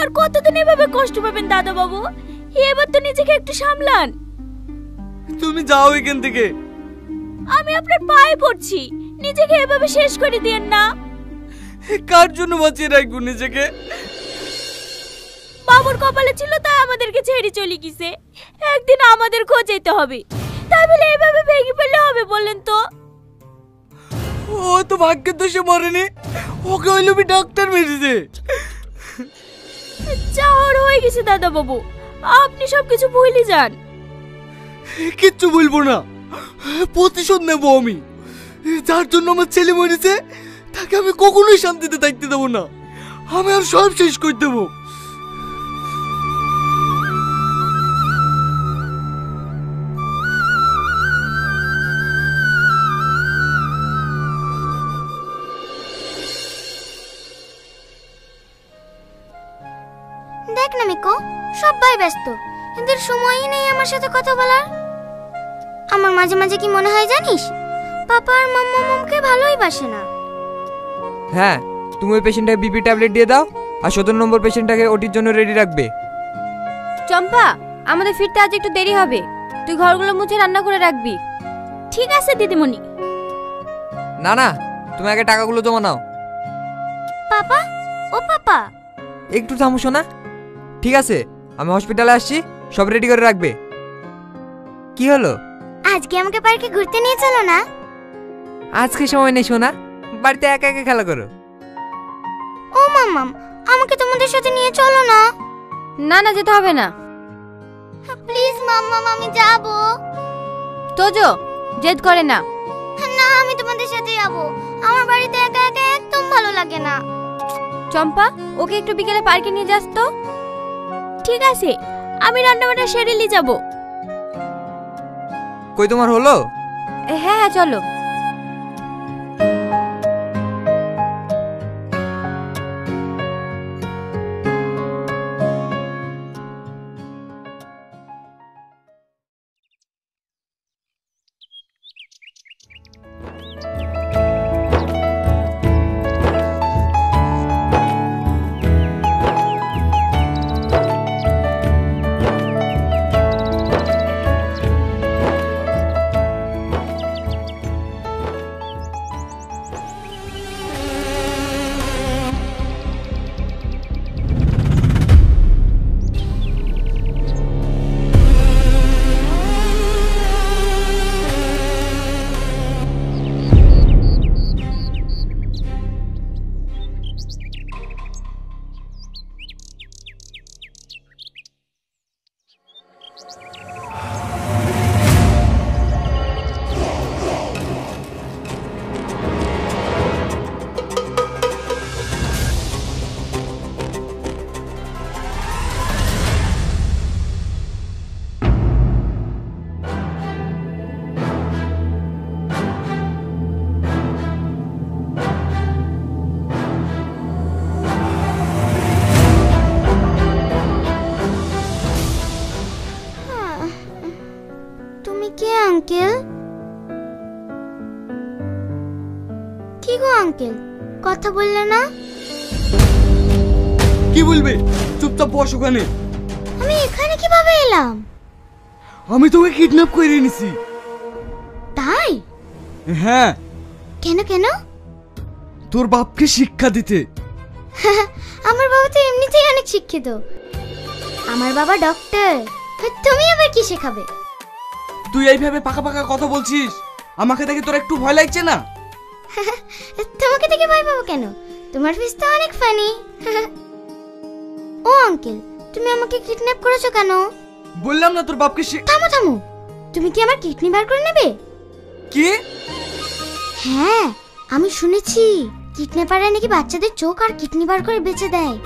আর কতদিন এভাবে কষ্ট পাবেন দাদা বাবু? এবার তো নিজেকে একটু সামলান। তুমি যাও এখান থেকে। আমি আপনার পায়ে পড়ছি, নিজেকে এভাবে শেষ করে দিয়েন না। কার জন্য বাঁচিয়ে রাখবো নিজেকে? বাবুর কপালে ছিল তাই আমাদেরকে ছেড়ে চলে গেছে, একদিন আমাদের খোঁজাইতে হবে। তাই বলে এভাবে ভেঙে ফেললে হবে বলেন তো? ও তো ভাগ্যের দোষে মরেনি, ওকে ওই লোভী ডাক্তার মেরেছে। যা হওয়ার হয়ে গেছে দাদা বাবু, আপনি সবকিছু ভুলে যান। কিচ্ছু বলবো না, প্রতিশোধ নেবো আমি। যার জন্য আমার ছেলে মরেছে তাকে আমি কখনোই শান্তিতে থাকতে দেবো না। আমি আর সব শেষ করে দেবো। দেখ না মিকো, সবাই ব্যস্ত, এদের সময়ই নেই আমার সাথে কথা বলার। আমার মাঝে মাঝে কি মনে হয় জানিস, পাপা আর মাম্মা মমকে ভালোই বাসে না। হ্যাঁ, তুমি ওই পেশেন্টটাকে বিপি ট্যাবলেট দিয়ে দাও আর 17 নম্বর পেশেন্টটাকে ওটির জন্য রেডি রাখবে। চম্পা, আমাদের ফিরতে আজ একটু দেরি হবে, তুই ঘরগুলো মুছে রান্না করে রাখবি। ঠিক আছে দিদিমণি। না না, তুমি আগে টাকাগুলো জমা নাও। পাপা, ও পাপা, একটু থামো শোনা। ঠিক আছে, আমি হসপিটালে আসছি, সব রেডি করে রাখবে। কি হলো? আজকে আমাকে পার্কে ঘুরতে নিয়ে চলো না। আজকে সময় নেই সোনা, বাড়িতে একা একা খেলা করো। ও মাম্মাম, আমাকে তোমাদের সাথে নিয়ে চলো না। না না, যেতে হবে না। প্লিজ মাম্মাম, আমি যাব। তোজো, জেদ করে না। না, আমি তোমাদের সাথে যাব। আমার বাড়িতে একা একা একদম ভালো লাগে না। চম্পা, ওকে একটু বিকেলে পার্কে নিয়ে যাস তো। ঠিক আছে, আমি রান্নাবান্না সেরে নিয়ে যাব। কই তোমার হলো? হ্যাঁ হ্যাঁ, চলো। আঙ্কেল? কি গো আঙ্কেল, কথা বললে না? কি বলবে? চুপচাপ বস ওখানে। আমি এখানে কিভাবে এলাম? আমি তোকে কিডন্যাপ করে এনেছি। তাই? হ্যাঁ। কেন কেন? তোর বাপকে শিক্ষা দিতে। আমার বাবা তো এমনিতেই অনেক শিক্ষিত। আমার বাবা ডক্টর, তুমি আবার কি শেখাবে? তুই এইভাবে পাকা পাকা কথা বলছিস, আমাকে দেখে তোর একটু ভয় লাগছে না? তোমাকে দেখে ভয় পাবো কেন? তোমার ফেস তো অনেক ফানি। ও আঙ্কেল, তুমি আমাকে কিডন্যাপ করেছো কেন? বললাম না তোর বাপকে থামো থামো, তুমি কি আমার কিডনি বার করে নেবে? কি? হ্যাঁ, আমি শুনেছি কিডন্যাপাররা নাকি বাচ্চাদের চোখ আর কিডনি বার করে বেচে দেয়।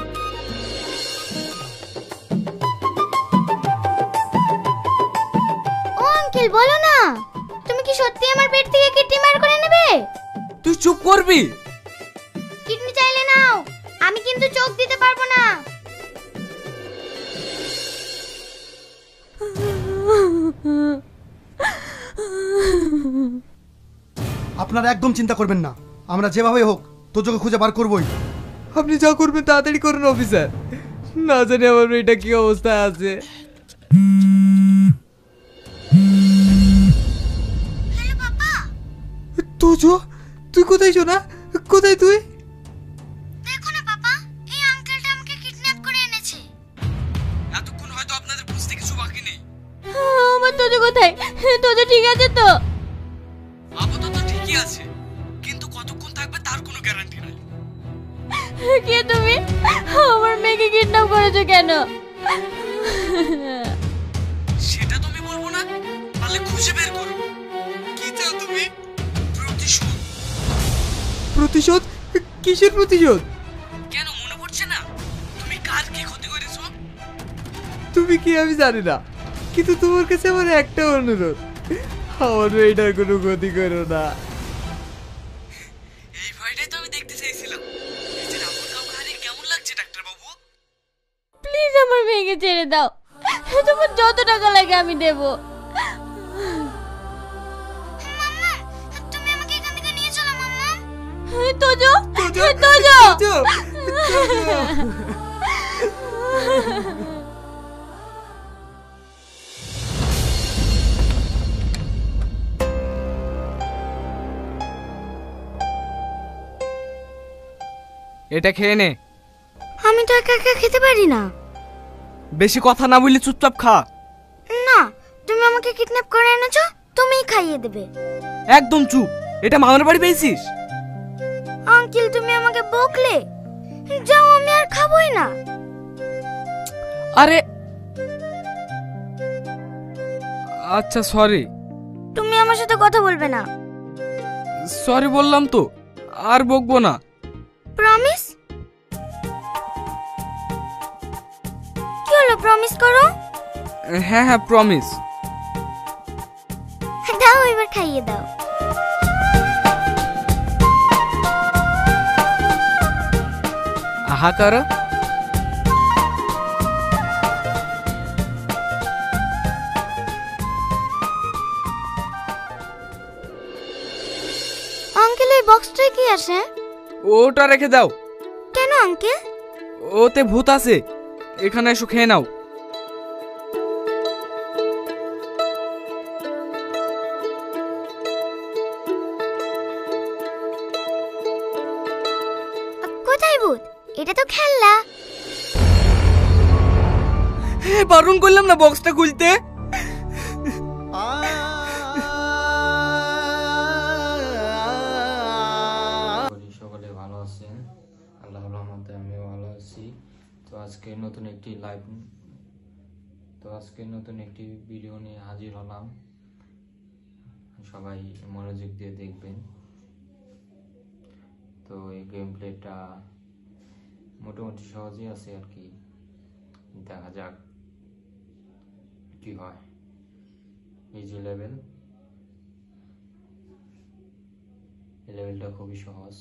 ও আঙ্কেল, বলো না, তুমি কি সত্যি আমার পেট থেকে কিডনি বার করে নেবে? তুই চুপ করবি? কিডনি চাইলে নাও, আমি কিন্তু চোখ দিতে পারবো না। আপনারা একদম চিন্তা করবেন না, আমরা যেভাবে হোক তোজোকে খুঁজে বার করবই। আপনি যা করবেন তাড়াতাড়ি করুন অফিসার, না জানি আমার মেয়েটা কি অবস্থায় আছে। Hello papa. তোজো, তুই কোথায় সোনা? কোথায় তুই? দেখো না পাপা, এই আঙ্কেলটা আমাকে কিডন্যাপ করে এনেছে। এতক্ষণ হয়তো আপনাদের বুঝতে কিছু বাকি নেই। আমার তোজো কোথায়? তোজো ঠিক আছে তো? আপাতত ঠিকই আছে, কিন্তু কতক্ষণ থাকবে তার কোনো গ্যারান্টি নাই। কে তুমি? আমার মেয়েকে কিডন্যাপ করেছো কেন? সেটা তুমি বলবো না, তাহলে খুঁজে বের করো। কি চাও তুমি? প্রতিশোধ। প্রতিশোধ? কিসের প্রতিশোধ? কেন মনে পড়ছে না? তুমি কার কি ক্ষতি করেছো? তুমি কি আমি জানি না, কিন্তু তোমার কাছে আমার একটা অনুরোধ, আমার মেয়েটার কোনো ক্ষতি করো না। এই ভয়টাই তো আমি দেখতে চাইছিলাম। নিজের আপন কাউকে হারিয়ে কেমন লাগছে ডাক্তার বাবু? প্লিজ আমার মেয়েকে ছেড়ে দাও। তোমার যত টাকা লাগে আমি দেবো। মাম্মা, তুমি আমাকে এখান থেকে নিয়ে চলো মাম্মা। তোজো, তোজো। তোজো! এটা খেয়ে নে। আমি তো একা একা খেতে পারি না। বেশি কথা না বললে চুপচাপ খা। না, তুমি আমাকে কিডন্যাপ করে এনেছো, তুমিই খাইয়ে দেবে। একদম চুপ। এটা মামার বাড়ি পেয়েছিস? আঙ্কেল তুমি আমাকে বকলে, যাও আমি আর খাবোই না। আরে আচ্ছা সরি। তুমি আমার সাথে কথা বলবে না। সরি বললাম তো, আর বকবো না। প্রমিস? কি হলো, প্রমিস করো। হ্যাঁ হ্যাঁ প্রমিস। দাও এবার খাইয়ে দাও। আহা করো। আঙ্কেল এই বক্সটায় কি আছে? ওটা রেখে দাও। কেন আঙ্কেল? ওতে ভূত আছে। এখানে এসো খেয়ে নাও। কোথায় ভূত? এটা তো খেলনা। বারণ করলাম না বক্সটা খুলতে। সকলে ভালো আছেন, আল্লাহর রহমতে আমিও ভালো আছি। তো আজকে নতুন একটি ভিডিও নিয়ে হাজির হলাম। সবাই মনোযোগ দিয়ে দেখবেন। তো এই গেম প্লেটা মোটামুটি সহজই আছে আর কি, দেখা যাক কি হয়। ইজি লেভেল, এই লেভেলটা খুবই সহজ।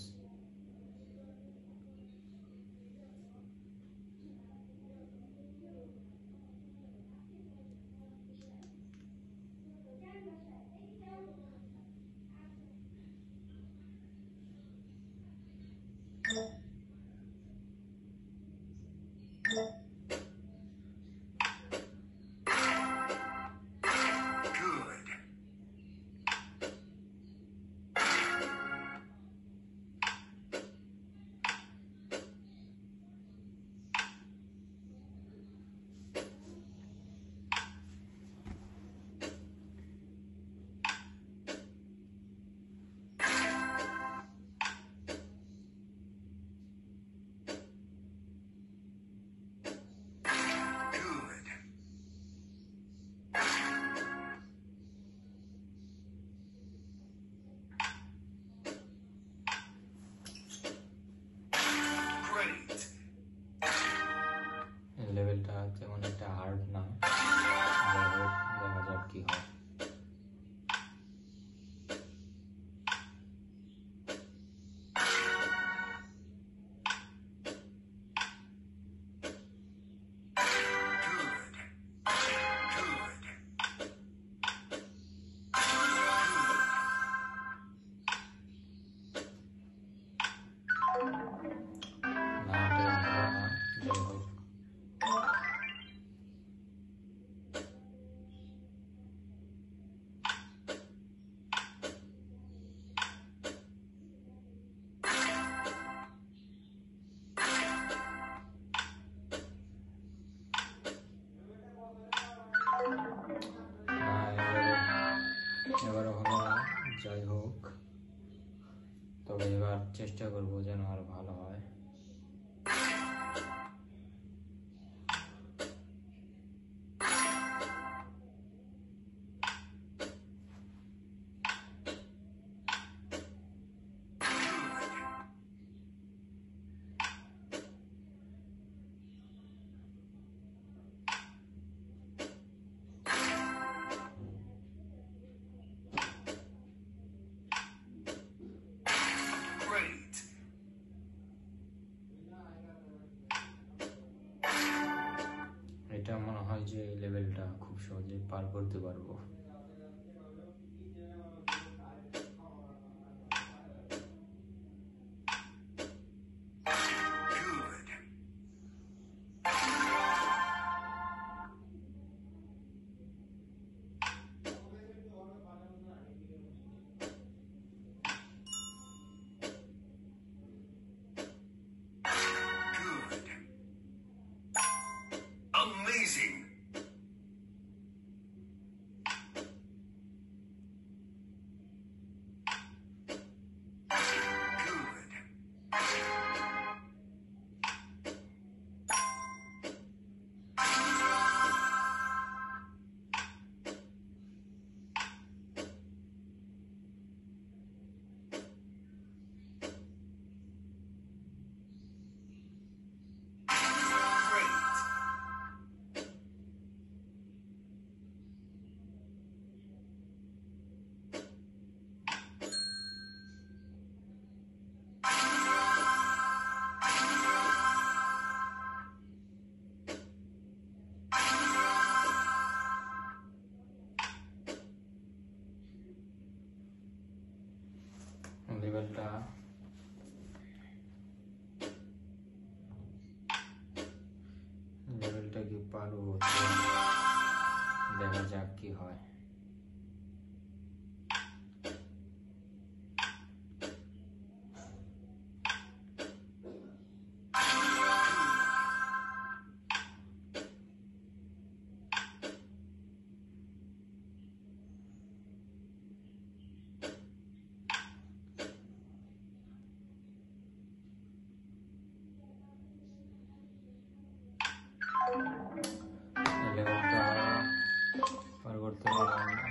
এবার চেষ্টা করব যেন আরো ভালো হয়। এটা মনে হয় যে এই লেভেলটা খুব সহজে পার করতে পারবো। লেভেলটা কি পারবো, দেখা যাক কি হয়। লেভেলটা পার করতে পারলাম না।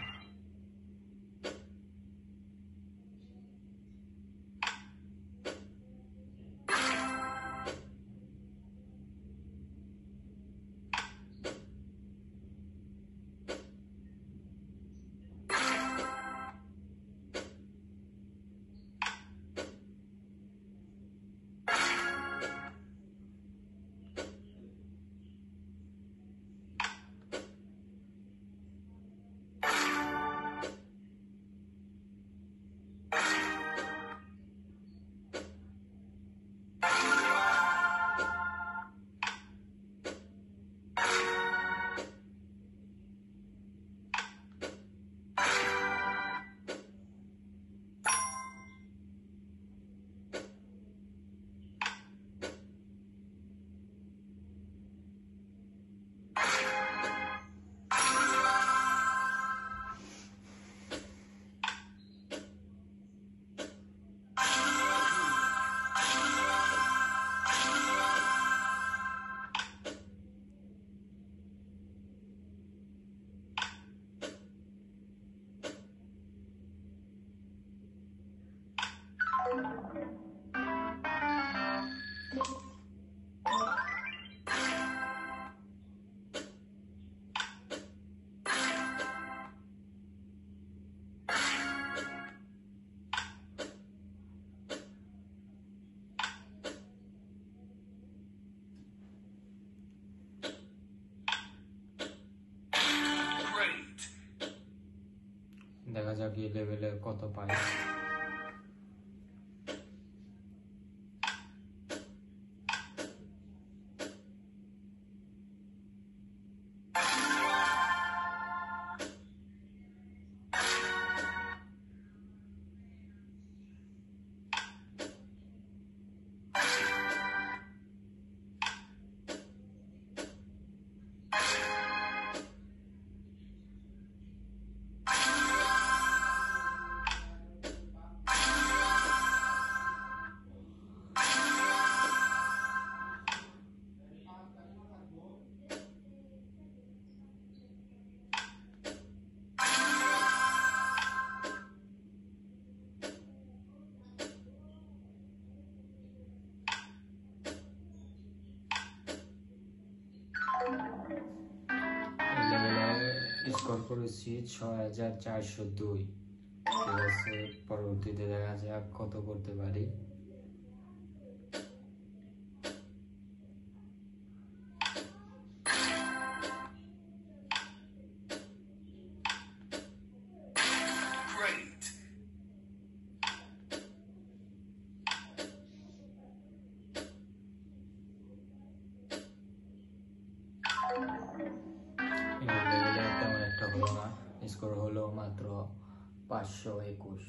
দেখা যাক এই লেভেলে কত পাই। স্কোর করেছি 6402। ঠিক আছে, পরবর্তীতে দেখা যাক কত করতে পারি। তেমন একটা হলো না, স্কোর হলো মাত্র 521।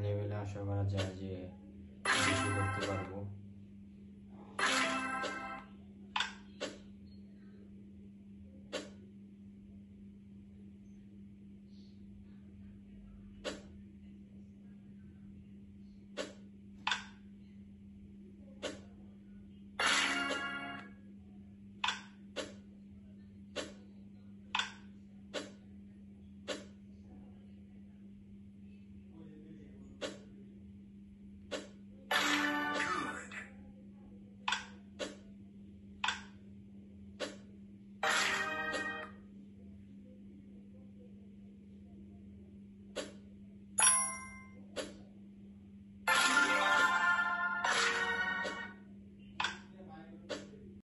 লেভেলে আশা করা যায় যে বেশি করতে পারবো।